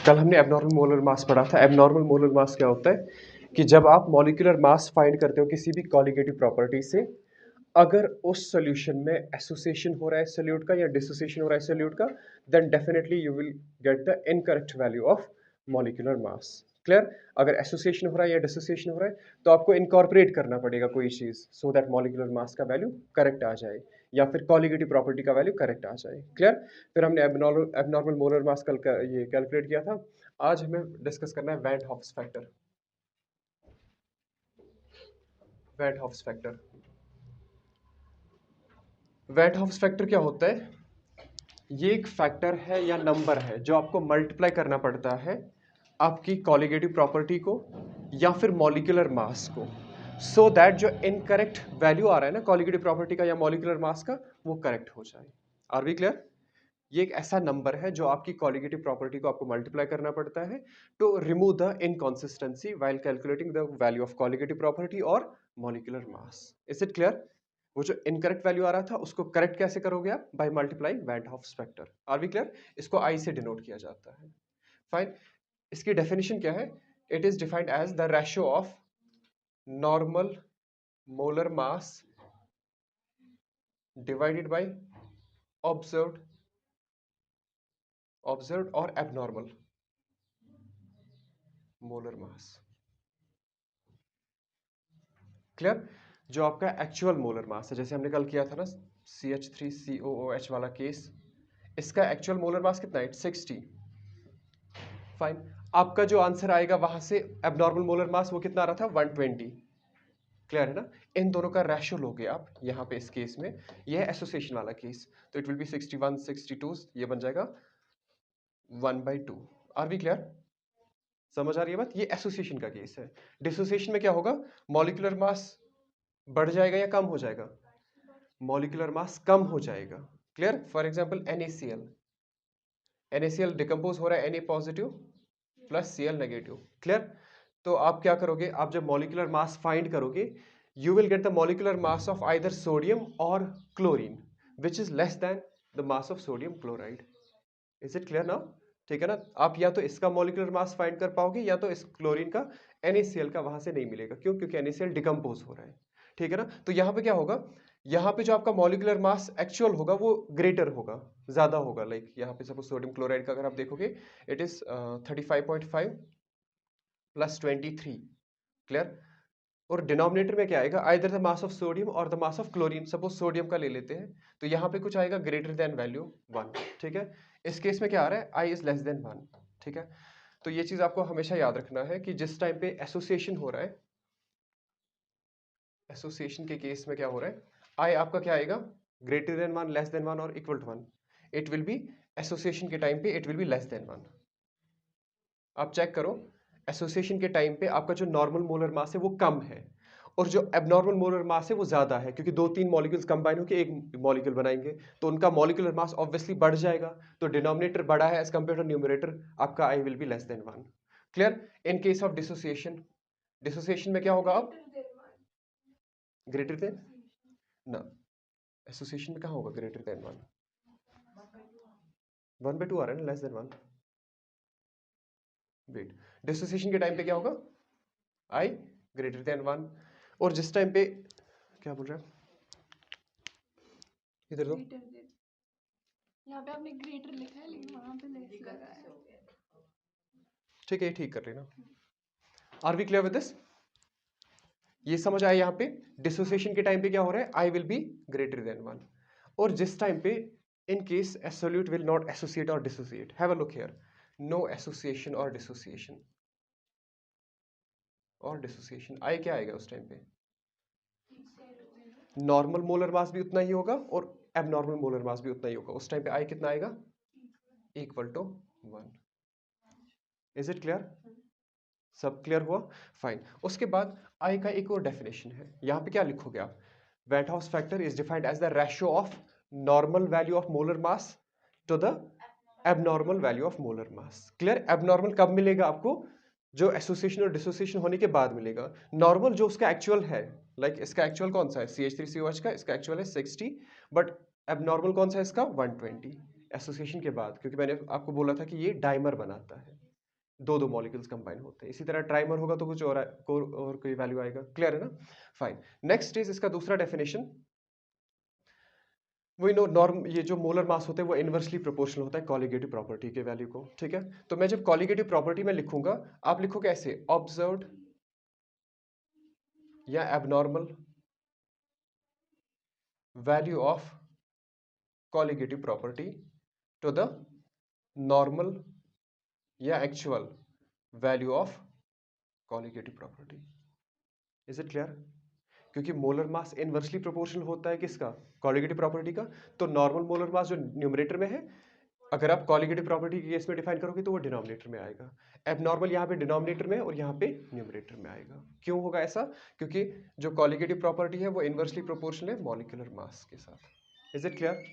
कल हमने abnormal molar मास पढ़ा था। एबनॉर्मल मोलर मास क्या होता है कि जब आप मॉलिक्यूलर मास फाइंड करते हो किसी भी कॉलिगेटिव प्रॉपर्टी से, अगर उस सॉल्यूशन में एसोसिएशन हो रहा है सोल्यूट का या डिसोसिएशन हो रहा है सोल्यूट का, then definitely you will get the incorrect value of molecular mass. Clear? अगर एसोसिएशन हो रहा है या डिसोसिएशन हो रहा है तो आपको इनकॉर्पोरेट करना पड़ेगा कोई चीज सो दैट मॉलिक्यूलर मास का वैल्यू करेक्ट आ जाए या फिर कॉलिगेटिव प्रॉपर्टी का वैल्यू करेक्ट आ जाए। क्लियर? फिर हमने एबनॉर्मल मोलर मास कल का ये कैलकुलेट किया था। आज हमें डिस्कस करना है van't Hoff's factor. Van't Hoff's factor van't Hoff's factor क्या होता है? ये एक फैक्टर है या नंबर है जो आपको मल्टीप्लाई करना पड़ता है आपकी कॉलिगेटिव प्रॉपर्टी को या फिर मॉलिक्यूलर मास को, सो दैट जो इनकरेक्ट वैल्यू आ रहा है ना कॉलिगेटिव प्रॉपर्टी का या मॉलिक्यूलर मास का, वो करेक्ट हो जाए। Are we clear? ये एक ऐसा नंबर है जो आपकी कॉलिगेटिव प्रॉपर्टी को आपको मल्टीप्लाई करना पड़ता है to remove the inconsistency while calculating the value of colligative property और molecular mass. Is it clear? वो जो इनकरेक्ट वैल्यू आ रहा था उसको करेक्ट कैसे करोगे आप? By multiplying van't Hoff's factor. Are we clear? इसको आई से डिनोट किया जाता है। फाइन। इसकी डेफिनेशन क्या है? It is defined as the ratio of normal molar mass divided by observed और एबनॉर्मल मोलर मास। क्लियर? जो आपका एक्चुअल मोलर मास है, जैसे हमने कल किया था ना CH3COOH वाला केस, इसका एक्चुअल मोलर मास कितना है? 60। फाइन। आपका जो आंसर आएगा वहां से एबनॉर्मल मोलर मास वो कितना आ रहा था? 120। क्लियर है ना? इन दोनों का रेशियो लोगे आप यहाँ पे इस केस में, ये है एसोसिएशन वाला केस, तो इट विल बी 61 62, ये बन जाएगा 1/2। Are we clear? समझ आ रही है बात? ये एसोसिएशन का केस है। डिसोसिएशन में क्या होगा? मॉलिक्यूलर मास बढ़ जाएगा या कम हो जाएगा? मॉलिक्यूलर मास कम हो जाएगा। Clear? For example NaCl decompose हो रहा है Na positive plus Cl negative. Clear? तो आप क्या करोगे? आप जब मॉलिक्यूलर मास फाइंड करोगे, you will get the molecular mass of either sodium or chlorine which is less than the mass of sodium chloride. Is it clear now? ठीक है ना? आप या तो इसका मॉलिक्यूलर मास फाइंड कर पाओगे या तो इस क्लोरीन का NaCl का वहां से नहीं मिलेगा। क्यों? क्योंकि NaCl डिकम्पोज हो रहा है। ठीक है ना? तो यहाँ पे क्या होगा? यहाँ पे जो आपका मॉलिक्यूलर मास एक्चुअल होगा वो ग्रेटर होगा, ज्यादा होगा। लाइक यहाँ पे सपोज सोडियम क्लोराइड का अगर आप देखोगे, इट इज 35.5 प्लस 23। क्लियर? और डिनोमिनेटर में क्या आएगा? Either the mass of sodium और the mass of chlorine. Suppose sodium का ले लेते हैं तो यहाँ पे कुछ आएगा ग्रेटर देन वैल्यू 1। ठीक है? इस केस में क्या आ रहा है? I is less than 1। ठीक है? तो ये चीज आपको हमेशा याद रखना है कि जिस टाइम पे एसोसिएशन हो रहा है, एसोसिएशन के केस में क्या हो रहा है? आई आपका क्या आएगा? ग्रेटर देन 1, लेस देन 1 और equal to 1। It will be association के टाइम पे it will be less than 1। आप चेक करो, एसोसिएशन के टाइम पे आपका जो नॉर्मल मोलर मास है वो कम है और जो एबनॉर्मल मोलर मास है वो ज्यादा है, क्योंकि 2-3 मॉलिक्यूल्स कंबाइन होकर एक मॉलिक्यूल बनाएंगे तो उनका मॉलिक्यूलर मास ऑब्वियसली बढ़ जाएगा। तो डिनोमिनेटर बड़ा है एज कंपेयर टू न्यूमरेटर, आपका आई will be less than 1। Clear? In case of dissociation, dissociation में क्या होगा? अब ग्रेटर देन ना, एसोसिएशन में कहाँ होगा ग्रेटर देन 1? 1/2 आ रहा है ना, लेस देन 1। वेट, डिसोसिएशन के टाइम पे क्या होगा? आई ग्रेटर देन 1। और जिस टाइम पे क्या बोल रहा है? इधर दो। यहाँ पे आपने ग्रेटर लिखा है लेकिन वहां पे लेस लगा है। ठीक है, ठीक कर लेना। Are we clear with this? ये समझ आया? यहाँ पे डिसोसिएशन के टाइम पे क्या हो रहा है? I will be greater than 1। और जिस टाइम पे in case a solute will not associate और dissociate, have a look here, no association और डिसोसिएशन आई क्या आएगा उस टाइम पे? नॉर्मल मोलर मास भी उतना ही होगा और एबनॉर्मल मोलर मास भी उतना ही होगा। उस टाइम पे आई कितना आएगा? Equal to 1। Is it clear? सब क्लियर हुआ? फाइन। उसके बाद आई का एक और डेफिनेशन है, यहां पे क्या लिखोगे आप? Van't Hoff factor is defined as the ratio of normal value of molar mass to the abnormal value of molar mass. Clear? Abnormal कब मिलेगा आपको? जो एसोसिएशन और डिसोसिएशन होने के बाद मिलेगा। नॉर्मल जो उसका एक्चुअल है, लाइक इसका एक्चुअल कौन सा है? CH3COH का इसका एक्चुअल है 60, बट एबनॉर्मल कौन सा है इसका? 120 एसोसिएशन के बाद, क्योंकि मैंने आपको बोला था कि ये डाइमर बनाता है। दो दो मॉलिक्यूल्स कंबाइन होते हैं। इसी तरह ट्राइमर होगा तो कुछ और कोई वैल्यू आएगा। क्लियर है ना? फाइन। नेक्स्ट इज इसका दूसरा डेफिनेशन। वही नो नॉर्म, ये जो मोलर मास होते हैं वो इनवर्सली प्रोपोर्शनल होता है कॉलिगेटिव प्रॉपर्टी के वैल्यू को। ठीक है, तो मैं जब कॉलिगेटिव प्रॉपर्टी में लिखूंगा, आप लिखोगे ऐसे, ऑब्जर्व्ड या abnormal value of colligative property to the normal या actual value of colligative property. Is it clear? क्योंकि मोलर मास इनवर्सली प्रोपोर्शनल होता है किसका? कॉलिगेटिव प्रॉपर्टी का। तो नॉर्मल मोलर मास जो न्यूमरेटर में है, अगर आप कॉलिगेटिव प्रॉपर्टी के केस में डिफाइन करोगे तो वो डिनोमिनेटर में आएगा। एबनॉर्मल यहाँ पे डिनोमिनेटर में और यहाँ पे न्यूमरेटर में आएगा। क्यों होगा ऐसा? क्योंकि जो कॉलिगेटिव प्रॉपर्टी है वो इनवर्सली प्रोपोर्शनल है मॉलिक्यूलर मास के साथ। Is it clear?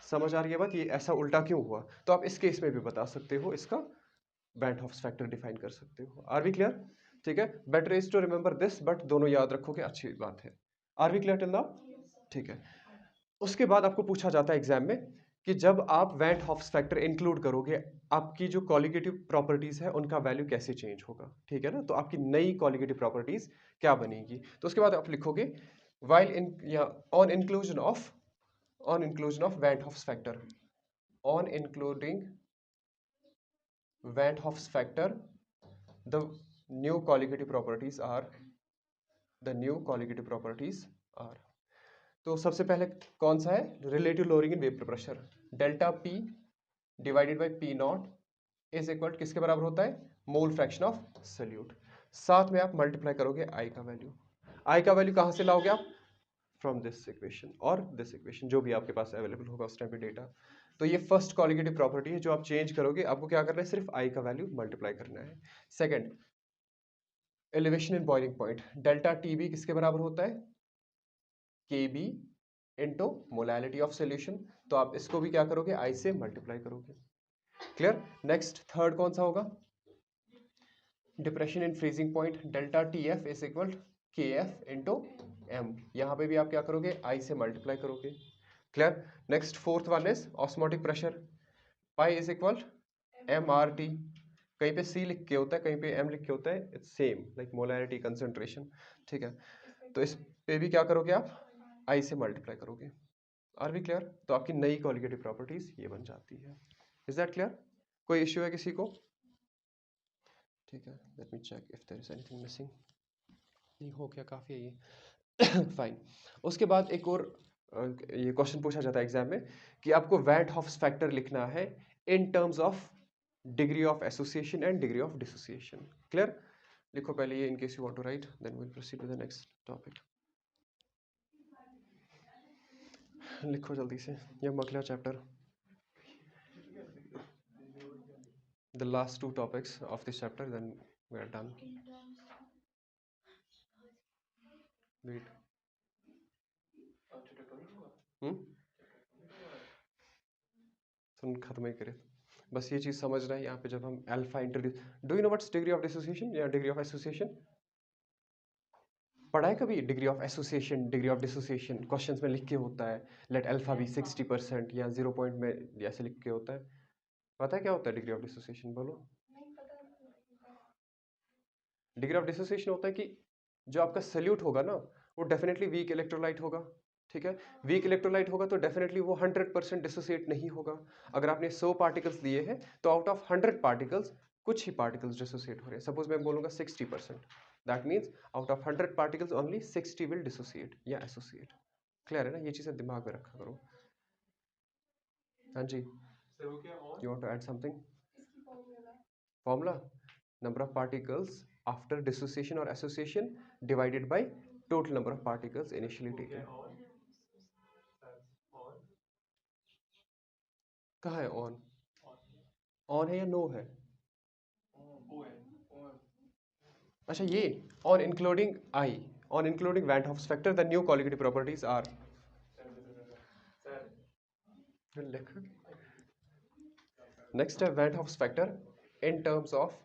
समझ आ रही है बात? ये ऐसा उल्टा क्यों हुआ? तो आप इस केस में भी बता सकते हो, इसका बैंड हॉफ्स फैक्टर डिफाइन कर सकते हो। Are we clear? ठीक है, better is to remember this, but दोनों याद रखोगे अच्छी बात है। Are we clear till now? ठीक है। उसके बाद आपको पूछा जाता है एग्जाम में कि जब आप वैन हॉफ्स फैक्टर इंक्लूड करोगे, आपकी जो कॉलिगेटिव प्रॉपर्टीज है उनका वैल्यू कैसे चेंज होगा। ठीक है ना? तो आपकी नई कॉलिगेटिव प्रॉपर्टीज क्या बनेगी। तो उसके बाद आप लिखोगे वाइल इन या on inclusion of van't Hoff's factor, on including van't Hoff's factor the new colligative properties are the new colligative properties are. तो सबसे पहले कौन सा है? Relative lowering in vapour pressure, delta P divided by P naught is equal किसके बराबर होता है? Mole fraction of solute. साथ में आप मल्टीप्लाई करोगे आई का वैल्यू। आई का वैल्यू कहां से लाओगे आप? फ्रॉम दिस इक्वेशन और दिस इक्वेशन, जो भी आपके पास अवेलेबल होगा उस टाइम पे डेटा। तो ये फर्स्ट कॉलिगेटिव प्रॉपर्टी है जो आप चेंज करोगे। आपको क्या करना है? सिर्फ आई का वैल्यू मल्टीप्लाई करना है। Second, elevation in boiling point, delta T B किसके बराबर होता है? K B into molality of solution. तो आप इसको भी क्या करोगे? आई से मल्टीप्लाई करोगे। क्लियर? नेक्स्ट थर्ड कौन सा होगा? Depression in freezing point, delta T F is equal के एफ इंटू एम। यहां पे भी आप क्या करोगे? आई से मल्टीप्लाई करोगे। Clear? Next fourth one is osmotic pressure, pi is equal M R T. कहीं पे सी लिख के होता है, कहीं पे एम लिख के होता है, it's same like molarity concentration. ठीक है, तो इस पे भी क्या करोगे आप? आई से मल्टीप्लाई करोगे। Are we clear? तो आपकी नई कॉलिगेटिव प्रॉपर्टीज ये बन जाती है। Is that clear? कोई इश्यू है किसी को? ठीक है, let me check if there is anything missing. नहीं, हो गया, काफ़ी है ये। फाइन। उसके बाद एक और ये क्वेश्चन पूछा जाता है एग्जाम में कि आपको वैन हॉफ्स फैक्टर लिखना है in terms of degree of association and degree of dissociation. Clear? लिखो पहले ये, in case you want to write, then we will proceed with the next topic. लिखो जल्दी से, ये अगला chapter, the last two topics of this chapter, then we are done. Wait. सुन, खत्म ही करे। बस ये चीज समझना है यहाँ पे, जब हम alpha introduce, do you know what's degree of dissociation या डिग्री ऑफ एसोसिएशन? पढ़ा है कभी? Degree of association, degree of dissociation questions में लिख के होता है, लेट अल्फा बी 60% या 0 पॉइंट में ऐसे लिख के होता है। पता है क्या होता है डिग्री ऑफ डिसोसिएशन? बोलो। डिग्री ऑफ डिसोसिएशन होता है कि जो आपका सल्यूट होगा ना, वो डेफिनेटली वीक इलेक्ट्रोलाइट होगा। ठीक है, वीक इलेक्ट्रोलाइट होगा तो डेफिनेटली वो 100% डिसोसिएट नहीं होगा। अगर आपने 100 पार्टिकल्स दिए हैं तो आउट ऑफ 100 पार्टिकल्स कुछ ही पार्टिकल्स डिसोसिएट हो रहे हैं। सपोज मैं बोलूंगा 60%, that means out of 100 particles only 60 will dissociate या एसोसिएट। क्लियर है ना? ये चीजें दिमाग में रखा करो। हाँ जी, you want to add something? Formula, number of particles after dissociation or association divided by total number of particles initially taken. कहाँ है ऑन? ऑन है या नो है? अच्छा, ये on including I, on including van't Hoff's factor the new colligative properties are. Next है van't Hoff's factor in terms of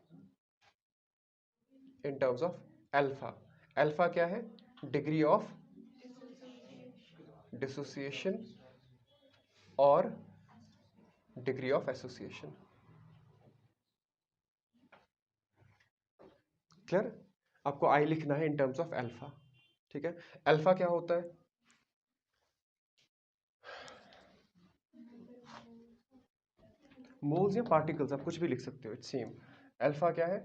alpha. Alpha क्या है? डिग्री ऑफ डिसोसिएशन और डिग्री ऑफ एसोसिएशन। क्लियर? आपको आई लिखना है इन टर्म्स ऑफ अल्फा, ठीक है? Alpha क्या होता है? मोल्स या पार्टिकल्स, आप कुछ भी लिख सकते हो, इट्स सेम। अल्फा क्या है?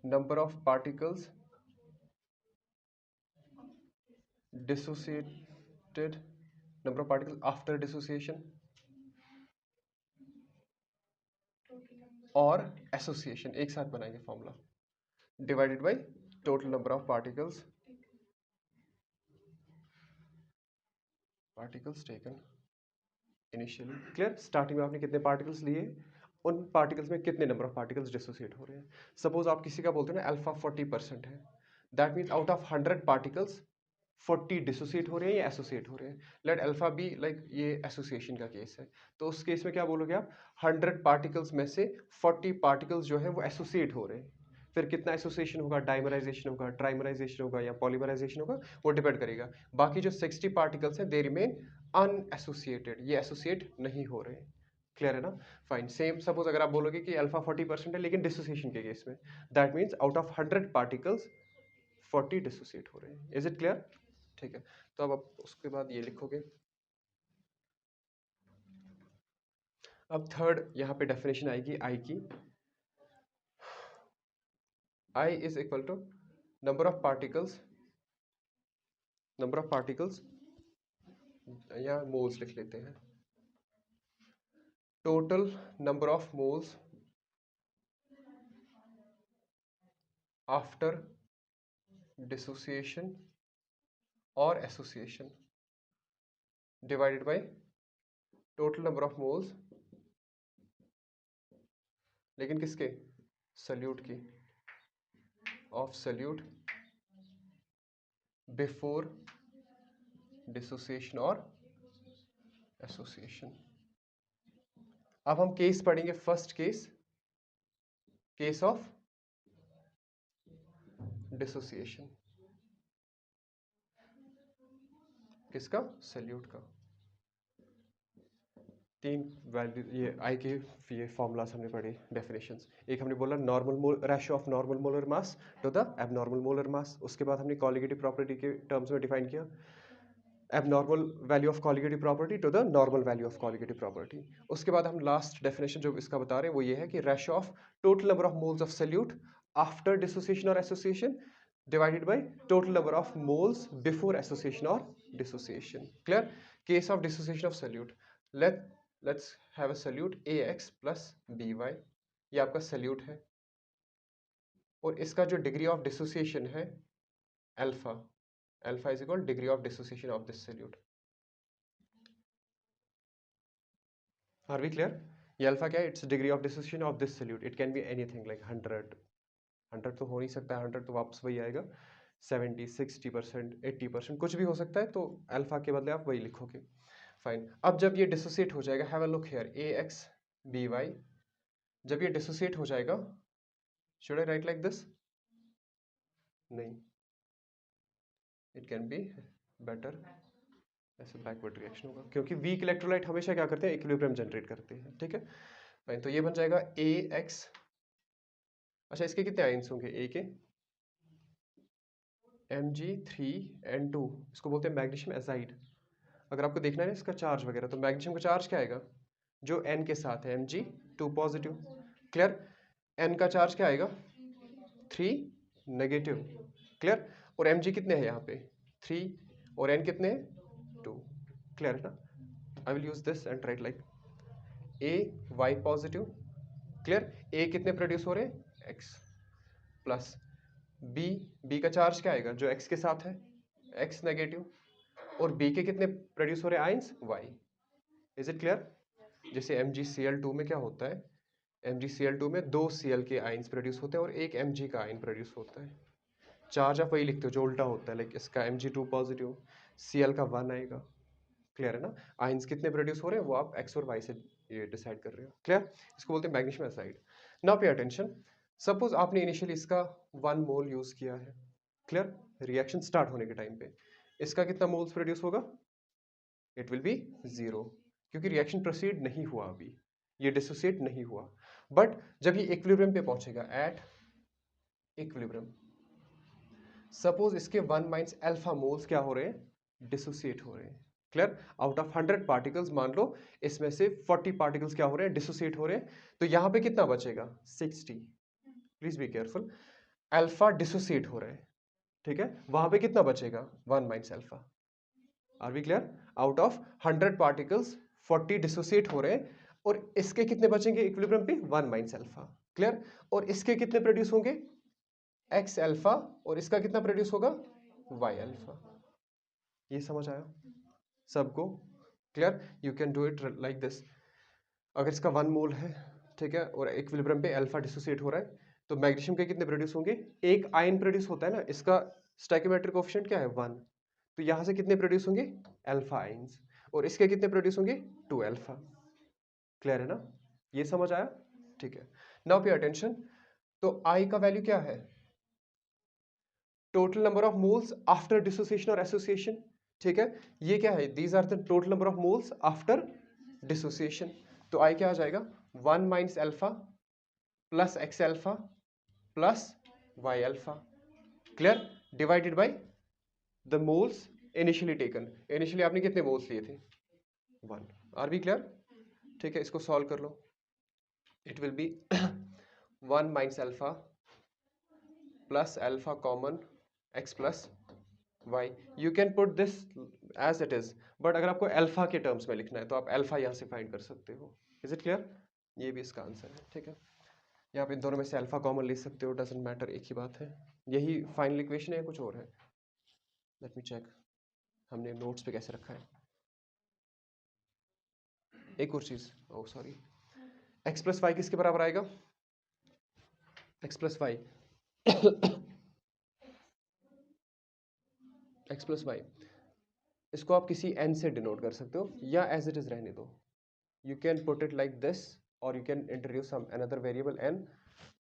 Number of particles dissociated, number of particles after dissociation और एसोसिएशन, एक साथ बनाएंगे formula, divided by total number of particles taken initially. Clear? Starting में आपने कितने पार्टिकल्स लिए, उन पार्टिकल्स में कितने नंबर ऑफ पार्टिकल्स डिसोसिएट हो रहे हैं। सपोज आप किसी का बोलते हैं ना अल्फा 40% है, that means out of 100 particles 40 dissociate हो रहे हैं या एसोसिएट हो रहे हैं। लेट अल्फा बी लाइक ये एसोसिएशन का केस है, तो उस केस में क्या बोलोगे आप? 100 पार्टिकल्स में से 40 पार्टिकल्स जो है वो एसोसिएट हो रहे हैं। फिर कितना एसोसिएशन होगा, डाइमराइजेशन होगा, ट्राइमराइजेशन होगा या पॉलीमराइजेशन होगा, वो डिपेंड करेगा। बाकी जो 60 पार्टिकल्स हैं दे रिमेन अनएसोसिएटेड, ये एसोसिएट नहीं हो रहे। क्लियर है ना? फाइन। सेम सपोज अगर आप बोलोगे कि अल्फा 40% है लेकिन डिसोसिएशन के केस में, that means out of 100 particles 40 dissociate हो रहे हैं। Is it clear? ठीक है, तो अब आप उसके बाद ये लिखोगे। अब थर्ड यहाँ पे डेफिनेशन आएगी आई की। I is equal to number of particles या मोल्स लिख लेते हैं, total number of moles after dissociation और association divided by total number of moles, लेकिन किसके? सल्यूट की, ऑफ सल्यूट बिफोर डिसोसिएशन और एसोसिएशन। अब हम केस पढ़ेंगे, फर्स्ट केस ऑफ डिसोसिएशन, किसका? सल्यूट का। तीन वैल्यू ये आई के ये फॉर्मूलाज हमने पढ़े, डेफिनेशंस। एक हमने बोला normal ratio of normal molar mass to the abnormal molar mass. उसके बाद हमने कॉलिगेटिव प्रॉपर्टी के टर्म्स में डिफाइन किया abnormal value of colligative property to the normal value of colligative property. उसके बाद हम लास्ट डेफिनेशन जो इसका बता रहे हैं वो ये है कि ratio of total number of moles of solute after dissociation और association divided by total number of moles before association और dissociation. Clear? Case of dissociation of solute, let's have a solute ax plus by, ये आपका salute है और इसका जो degree of dissociation है alpha, alpha is equal degree of dissociation of this solute. Are we clear? ये alpha क्या है? It's degree of dissociation of this solute. It can be anything like 100 तो हो नहीं सकता है, 100 तो वापस वही आएगा, 70 60% 80% कुछ भी हो सकता है, तो अल्फा के बदले आप वही लिखोगे। फाइन। अब जब ये डिसोसिएट हो जाएगा, have a look here, ax by, जब ये डिसोसिएट हो जाएगा, should I right like this? नहीं, इट कैन बी बेटर, ऐसे बैकवर्ड रिएक्शन होगा क्योंकि वीक इलेक्ट्रोलाइट हमेशा क्या करते हैं? इक्विलिब्रियम जनरेट करते हैं। ठीक है, फाइन। तो ये बन जाएगा ax, अच्छा इसके कितने आयंस होंगे? ए के Mg3N2, इसको बोलते हैं मैग्नीशियम एजाइड। अगर आपको देखना है इसका चार्ज वगैरह, तो मैग्नीशियम का चार्ज क्या आएगा? जो N के साथ है Mg2 पॉजिटिव। क्लियर? N का चार्ज क्या आएगा? 3 नेगेटिव। क्लियर? और Mg कितने हैं यहाँ पे? 3 और N कितने हैं? 2। क्लियर है ना? I will use this and right like A Y positive. Clear? A कितने प्रोड्यूस हो रहे हैं? X प्लस B का चार्ज क्या आएगा? जो X के साथ है X नेगेटिव, और B के कितने प्रोड्यूस हो रहे हैं ions? Y। Is it clear? जैसे MgCl2 में क्या होता है? MgCl2 में 2 Cl के आयंस प्रोड्यूस होते हैं और एक Mg का आयन प्रोड्यूस होता है। चार्ज आप वही लिखते हो जो उल्टा होता है, लाइक इसका Mg2 पॉजिटिव, Cl का 1 आएगा। क्लियर है ना? आयंस कितने प्रोड्यूस हो रहे हैं वो आप X और Y से ये डिसाइड कर रहे हो। क्लियर? इसको बोलते हैं magnesium azide. Now pay attention, suppose आपने इनिशियली इसका 1 मोल यूज किया है। क्लियर? रिएक्शन स्टार्ट होने के टाइम पे इसका कितना मोल्स प्रोड्यूस होगा? इट विल बी 0, क्योंकि रिएक्शन प्रोसीड नहीं हुआ अभी, ये डिसोसिएट नहीं हुआ। बट जब ये इक्विलिब्रियम पे पहुंचेगा, एट इक्विलिब्रियम, सपोज इसके 1 माइनस अल्फा मोल्स क्या हो रहे हैं, डिसोसिएट हो रहे हैं। क्लियर? आउट ऑफ 100 पार्टिकल्स मान लो इसमें से 40 पार्टिकल्स क्या हो रहे हैं, डिसोसिएट हो रहे हैं। तो यहां पे कितना बचेगा, 60। Please be careful, alpha dissociate हो रहा है, ठीक है, वहां पे कितना बचेगा, 1 minus alpha. Are we clear? Out of 100 particles 40 dissociate हो रहे हैं, और इसके कितने बचेंगे इक्विलिब्रियम पे, 1 माइनस अल्फा। क्लियर? और इसके कितने प्रोड्यूस होंगे, एक्स अल्फा, और इसका कितना प्रोड्यूस होगा, वाई अल्फा। ये समझ आया सबको? Clear? You can do it like this. अगर इसका 1 मोल है, ठीक है, और इक्विलिब्रियम पे अल्फा डिसोसिएट हो रहा है, तो मैग्नीशियम के कितने प्रोड्यूस होंगे, एक आयन प्रोड्यूस होता है ना, इसका स्टोइकियोमेट्रिक कोएफिशिएंट क्या है, 1। तो यहां से कितने प्रोड्यूस होंगे, अल्फा आयंस, और इसके कितने प्रोड्यूस होंगे, 2 अल्फा। क्लियर है ना? ये समझ आया? ठीक है, नाउ पे अटेंशन। तो आई का वैल्यू क्या है, total number of moles after dissociation और एसोसिएशन। ठीक है, ये क्या है, these are the total number of moles after dissociation. तो आई क्या आ जाएगा, 1 minus alpha plus X alpha plus Y alpha. Clear? Divided by the moles initially taken. Initially आपने कितने मोल्स लिए थे, 1। Are be clear? ठीक है, इसको सॉल्व कर लो। It will be 1 minus alpha plus alpha common X plus Y. You can put this as it is, but अगर आपको अल्फा के टर्म्स में लिखना है तो आप अल्फा यहाँ से फाइंड कर सकते हो। Is it clear? ये भी इसका आंसर है। ठीक है, यहाँ पे इन दोनों में से अल्फा कॉमन ले सकते हो, डजंट मैटर, एक ही बात है। यही फाइनल इक्वेशन है, कुछ और है? लेट मी चेक, हमने नोट्स पे कैसे रखा है। एक और चीज, oh sorry, X plus Y किसके बराबर आएगा, X plus Y X plus Y, इसको आप किसी एन से डिनोट कर सकते हो, या एज इट इज रहने दो। You can put it like this, or you can introduce some another variable n,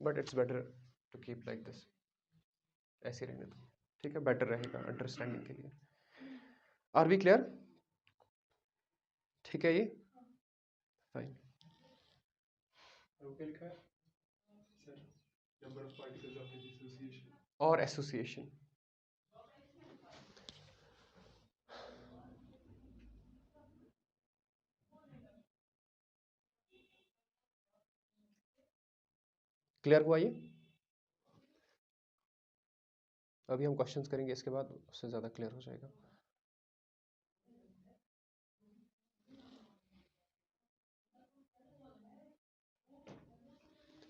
but it's better to keep like this, ऐसे रहने दो, ठीक है, बेटर रहेगा अंडरस्टैंडिंग के लिए। Are we clear? ठीक है, ये फाइन। लिखा है sir, number of particles of dissociation और एसोसिएशन। क्लियर हुआ ये? अभी हम क्वेश्चंस करेंगे, इसके बाद उससे ज्यादा क्लियर हो जाएगा।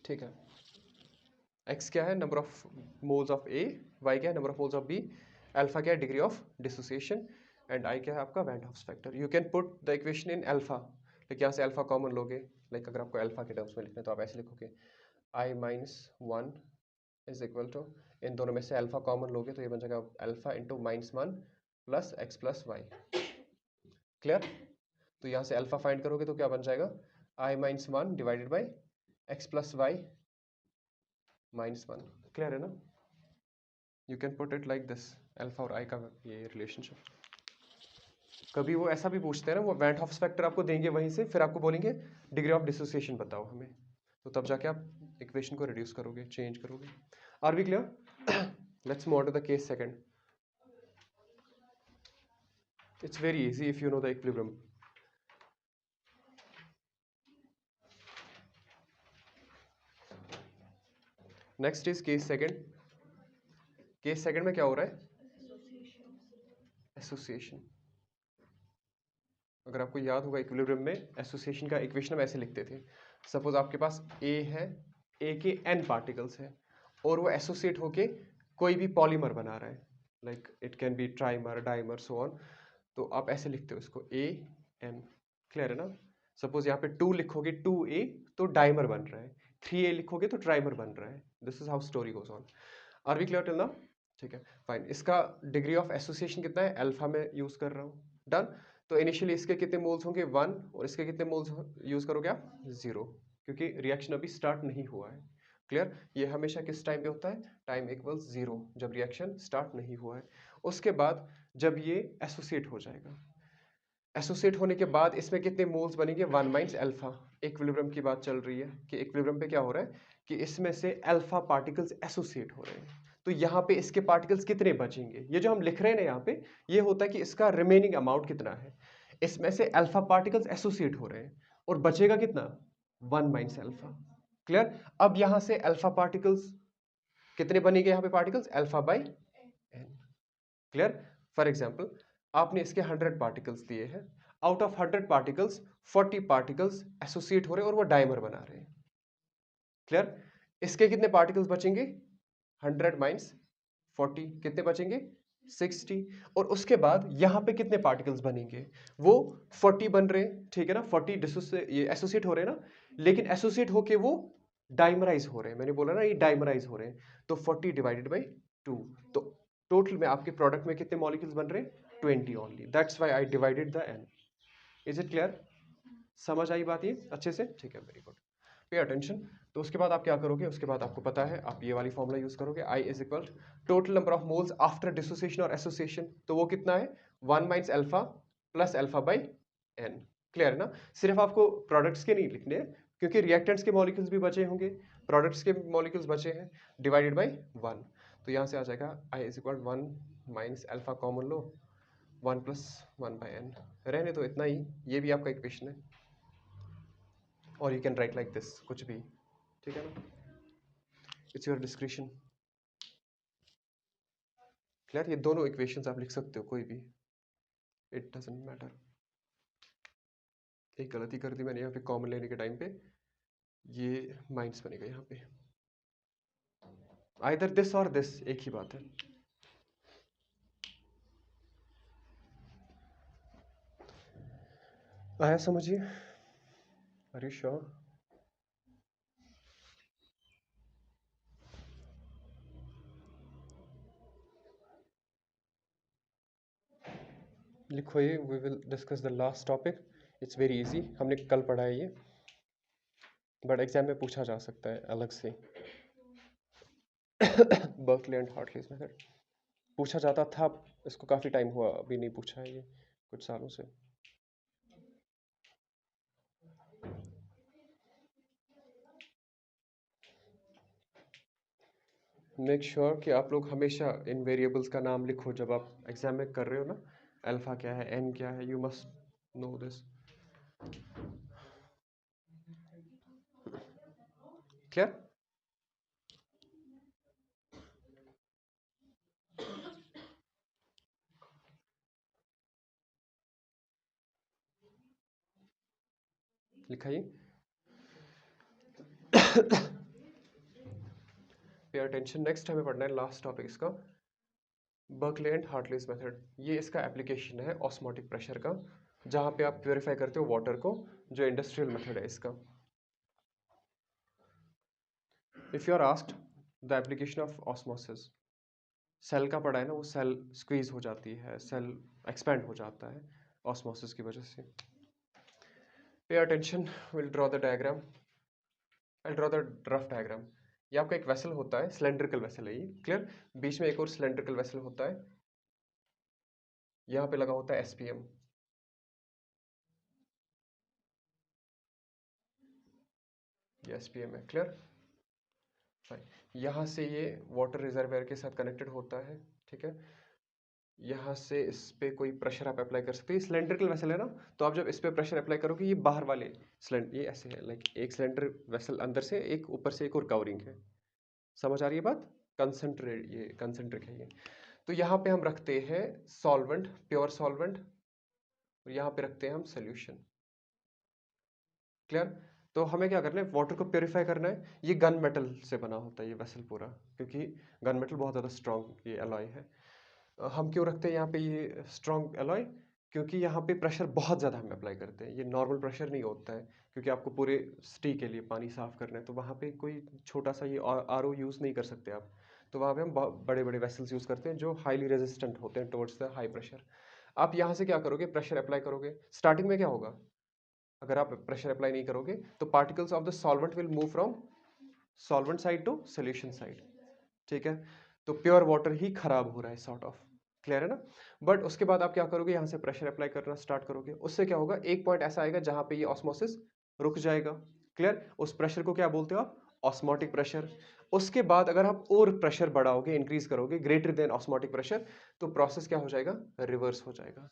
ठीक है, x क्या है, number of moles of A, y क्या है, number of moles of B, alpha क्या है, degree of dissociation, and I क्या है आपका van't Hoff's factor. You can put the equation in alpha, लेकिन यहाँ से अल्फा कॉमन लोगे, लाइक अगर आपको अल्फा के टर्म्स में लिखना है तो आप ऐसे लिखोगे I minus 1 is equal to, इन दोनों में से अल्फा कॉमन लोगे तो ये बन जाएगा alpha into minus 1 plus X plus Y. Clear? तो यहाँ से अल्फा फाइंड करोगे तो क्या बन जाएगा, I minus 1 divided by X plus Y minus 1। Clear है ना? You can put it like this, alpha और आई का ये रिलेशनशिप। कभी वो ऐसा भी पूछते हैं ना, वो वैन हॉफ्स फैक्टर आपको देंगे वहीं से, फिर आपको बोलेंगे डिग्री ऑफ डिसोसिएशन बताओ हमें, तो तब जाके आप इक्वेशन को रिड्यूस करोगे, चेंज करोगे। Are we clear? Let's move to the case second. It's very easy if you know the equilibrium. Next is case second. Case second में क्या हो रहा है, एसोसिएशन। अगर आपको याद होगा इक्विलिब्रियम में एसोसिएशन का इक्वेशन हम ऐसे लिखते थे, सपोज आपके पास A है, A के n पार्टिकल्स है, और वो एसोसिएट होके कोई भी पॉलीमर बना रहा है, like it can B trimer, dimer, so on. तो आप ऐसे लिखते हो इसको AN। क्लियर है ना? सपोज यहाँ पे 2 लिखोगे 2A तो डाइमर बन रहा है, 3A लिखोगे तो ट्राइमर बन रहा है। This is how story goes on. Are we clear till now? ठीक है, फाइन। इसका डिग्री ऑफ एसोसिएशन कितना है, अल्फा में यूज कर रहा हूँ, डन। तो इनिशियली इसके कितने मोल्स होंगे, 1, और इसके कितने मोल्स यूज करोगे आप, 0, क्योंकि रिएक्शन अभी स्टार्ट नहीं हुआ है। क्लियर? ये हमेशा किस टाइम पे होता है, टाइम इक्वल्स 0, जब रिएक्शन स्टार्ट नहीं हुआ है। उसके बाद जब ये एसोसिएट हो जाएगा, एसोसिएट होने के बाद इसमें कितने मोल्स बनेंगे, 1 माइनस अल्फा। इक्विलिब्रियम की बात चल रही है कि इक्विलिब्रियम पे क्या हो रहा है कि इसमें से अल्फा पार्टिकल्स एसोसिएट हो रहे हैं, तो तो यहाँ पे इसके पार्टिकल्स कितने बचेंगे, ये जो हम लिख रहे हैं ना यहाँ पे, ये होता है कि इसका रिमेनिंग अमाउंट कितना है। इसमें से अल्फा पार्टिकल्स एसोसिएट हो रहे हैं और बचेगा कितना, 1 माइनस अल्फा। क्लियर। अब यहाँ से अल्फा पार्टिकल्स कितने बनेंगे, यहाँ पे particles alpha by N. Clear. For example आपने इसके 100 पार्टिकल्स दिए हैं, out of 100 particles 40 particles associate हो रहे हैं और वो डायमर बना रहे हैं। क्लियर। इसके कितने पार्टिकल्स बचेंगे, 100 माइनस 40 कितने बचेंगे, 60। और उसके बाद यहाँ पे कितने पार्टिकल्स बनेंगे, वो 40 बन रहे हैं, ठीक है ना, 40 ये एसोसिएट हो रहे हैं ना, लेकिन एसोसिएट होके वो डाइमराइज हो रहे हैं, मैंने बोला ना ये डाइमराइज हो रहे हैं, तो 40 डिवाइडेड बाई 2, तो टोटल में आपके प्रोडक्ट में कितने मॉलिक्यूल्स बन रहे हैं, 20 only. That's why I divided the N. Is it clear, समझ आई बात ये अच्छे से, ठीक है, वेरी गुड, पे अटेंशन। तो उसके बाद आप क्या करोगे, उसके बाद आपको पता है आप ये वाली फॉर्मूला यूज करोगे, I is equal total number of moles after dissociation और एसोसिएशन, तो वो कितना है 1 minus alpha plus alpha by N. Clear है ना। सिर्फ आपको प्रोडक्ट्स के नहीं लिखने हैं, क्योंकि रिएक्टेंट्स के मॉलिक्यूल्स भी बचे होंगे, प्रोडक्ट्स के मॉलिक्यूल्स बचे हैं, डिवाइडेड बाई 1। तो यहाँ से आ जाएगा I is equal 1 minus alpha common लो, 1 प्लस 1 बाई एन, रहने तो इतना ही, ये भी आपका इक्वेशन है, और you can write like this, कुछ भी, ठीक है ना, इट्स योर डिस्क्रिप्शन। क्लियर, ये दोनों इक्वेशंस आप लिख सकते हो कोई भी, इट डजंट मैटर। एक गलती कर दी मैंने यहाँ पे, कॉमन लेने के टाइम पे ये माइनस बनेगा यहाँ पे, आइदर दिस और दिस एक ही बात है। आया समझिए, अरे श्योर। लिखो ये, we will discuss the last topic, it's very easy, हमने कल पढ़ा है ये, बट एग्जाम में पूछा जा सकता है अलग से। बर्कले एंड हार्टलीज मेथड पूछा जाता था, इसको काफी टाइम हुआ अभी नहीं पूछा है ये, कुछ सालों से। मेक श्योर कि आप लोग हमेशा इन वेरिएबल्स का नाम लिखो जब आप एग्जाम में कर रहे हो ना, अल्फा क्या है, एन क्या है, you must know this. Clear. लिखाइए, पे अटेंशन। नेक्स्ट हमें पढ़ना है लास्ट टॉपिक इसका, बर्कले एंड हार्टलीज मेथड। ये इसका एप्लीकेशन है ऑस्मोटिक प्रेशर का, जहां पे आप प्योरीफाई करते हो वाटर को, जो इंडस्ट्रियल मेथड है इसका। If you are asked the application of osmosis, cell का पढ़ा है ना, वो सेल स्क्वीज हो जाती है, सेल एक्सपेंड हो जाता है ऑस्मोसिस की वजह से। Pay attention, will draw the diagram, I draw the rough diagram. ये आपका एक वेसल होता है, सिलेंड्रिकल वेसल है ये, क्लियर। बीच में एक और सिलेंड्रिकल वेसल होता है, यहाँ पे लगा होता है एसपीएम, ये एसपीएम है, क्लियर। यहाँ से ये वाटर रिजर्वायर के साथ कनेक्टेड होता है, ठीक है। यहाँ से इस पे कोई प्रेशर आप अप्लाई कर सकते हो, ये सिलेंड्रिकल वेसल है ना, तो आप जब इस पे प्रेशर अप्लाई करोगे, ये बाहर वाले सिलेंडर ये ऐसे है, लाइक एक सिलेंडर वेसल अंदर से, एक ऊपर से एक और कवरिंग है, समझ आ रही है बात, कंसंट्रेट, ये कंसंट्रिक है ये। तो यहाँ पे हम रखते हैं सॉल्वेंट, प्योर सॉल्वेंट, और यहाँ पे रखते हैं हम सोल्यूशन, क्लियर। तो हमें क्या करना है, वाटर को प्योरीफाई करना है। ये गन मेटल से बना होता है ये वेसल पूरा, क्योंकि गन मेटल बहुत ज़्यादा स्ट्रॉन्ग ये एलॉय है। हम क्यों रखते हैं यहाँ पे ये स्ट्रॉन्ग एलॉय, क्योंकि यहाँ पे प्रेशर बहुत ज़्यादा हम अप्लाई करते हैं, ये नॉर्मल प्रेशर नहीं होता है, क्योंकि आपको पूरे सिटी के लिए पानी साफ करना है, तो वहाँ पे कोई छोटा सा ये आरओ यूज़ नहीं कर सकते आप, तो वहाँ पे हम बड़े बड़े वेसल्स यूज़ करते हैं जो हाईली रेजिस्टेंट होते हैं टुवर्ड्स द हाई प्रेशर। आप यहाँ से क्या करोगे, प्रेशर अप्लाई करोगे, स्टार्टिंग में क्या होगा, अगर आप प्रेशर अप्लाई नहीं करोगे तो particles of the solvent will move from solvent side to solution side, ठीक है। तो प्योर वाटर ही खराब हो रहा है सॉर्ट ऑफ, क्लियर है ना। बट उसके बाद आप क्या करोगे, यहाँ से प्रेशर अप्लाई करना स्टार्ट करोगे, उससे क्या होगा, एक पॉइंट ऐसा आएगा जहां पे ये ऑस्मोसिस रुक जाएगा, क्लियर। उस प्रेशर को क्या बोलते हो आप, ऑस्मोटिक प्रेशर। उसके बाद अगर आप और प्रेशर बढ़ाओगे, इंक्रीज करोगे ग्रेटर देन ऑस्मोटिक प्रेशर, तो प्रोसेस क्या हो जाएगा, रिवर्स हो जाएगा।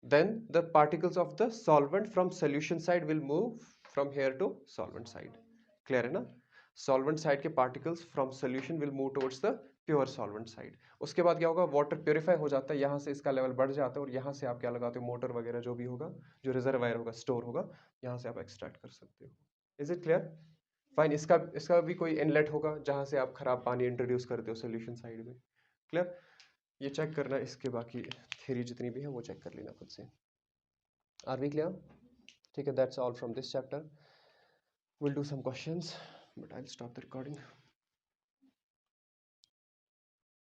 Then the particles of the solvent from solution side will move from here to solvent side. Clear है ना? सॉल्वेंट साइड के particles from solution will move towards the pure solvent side. उसके बाद क्या होगा, वाटर प्योरीफाई हो जाता है, यहाँ से इसका लेवल बढ़ जाता है और यहाँ से आप क्या लगाते हो, मोटर वगैरह जो भी होगा, जो रिजर्वायर होगा, स्टोर होगा, यहाँ से आप एक्सट्रैक्ट कर सकते हो। Is it clear? फाइन। इसका भी कोई इनलेट होगा जहाँ से आप खराब पानी इंट्रोड्यूस करते हो सोल्यूशन साइड में। क्लियर? ये चेक करना, इसके बाकी थ्योरी जितनी भी है वो चेक कर लेना खुद से। Are we clear? ठीक है, that's all from this chapter. Will do some questions but I will stop the recording.